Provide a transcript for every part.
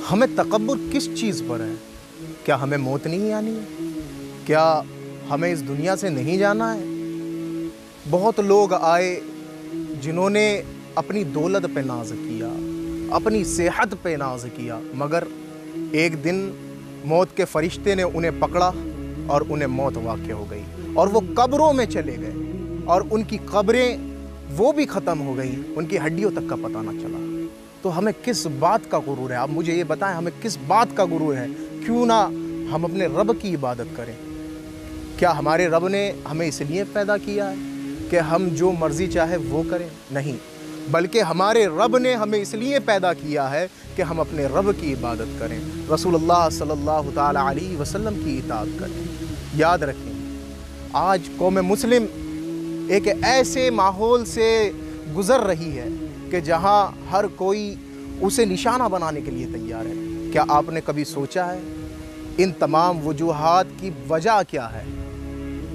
हमें तकब्बुर किस चीज़ पर है? क्या हमें मौत नहीं आनी है? क्या हमें इस दुनिया से नहीं जाना है? बहुत लोग आए जिन्होंने अपनी दौलत पे नाज किया, अपनी सेहत पे नाज किया, मगर एक दिन मौत के फरिश्ते ने उन्हें पकड़ा और उन्हें मौत वाक़ हो गई और वो कब्रों में चले गए और उनकी कब्रें वो भी ख़त्म हो गई, उनकी हड्डियों तक का पता ना चला। तो हमें किस बात का गुरूर है? आप मुझे ये बताएं, हमें किस बात का गुरूर है? क्यों ना हम अपने रब की इबादत करें? क्या हमारे रब ने हमें इसलिए पैदा किया है कि हम जो मर्ज़ी चाहे वो करें? नहीं, बल्कि हमारे रब ने हमें इसलिए पैदा किया है कि हम अपने रब की इबादत करें, रसूलुल्लाह सल्लल्लाहु ताला अलैहि वसल्लम की इताअत करें। याद रखें, आज कौम मुस्लिम एक ऐसे माहौल से गुज़र रही है कि जहां हर कोई उसे निशाना बनाने के लिए तैयार है। क्या आपने कभी सोचा है इन तमाम वजूहात की वजह क्या है?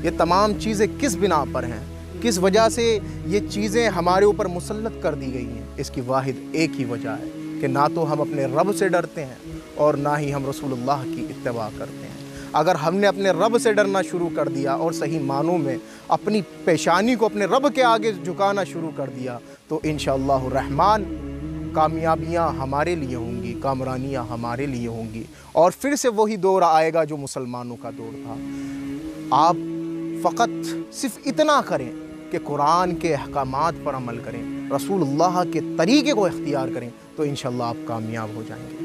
ये तमाम चीज़ें किस बिना पर हैं? किस वजह से ये चीज़ें हमारे ऊपर मुसल्लत कर दी गई हैं? इसकी वाहिद एक ही वजह है कि ना तो हम अपने रब से डरते हैं और ना ही हम रसूलुल्लाह की इत्तिबा करते हैं। अगर हमने अपने रब से डरना शुरू कर दिया और सही मानों में अपनी पेशानी को अपने रब के आगे झुकाना शुरू कर दिया तो इंशाअल्लाह रहमान कामयाबियाँ हमारे लिए होंगी, कामरानियाँ हमारे लिए होंगी और फिर से वही दौर आएगा जो मुसलमानों का दौर था। आप फ़कत सिर्फ इतना करें कि कुरान के अहकामात पर अमल करें, रसूलुल्लाह के तरीक़े को इख्तियार करें, तो इंशाअल्लाह आप कामयाब हो जाएंगे।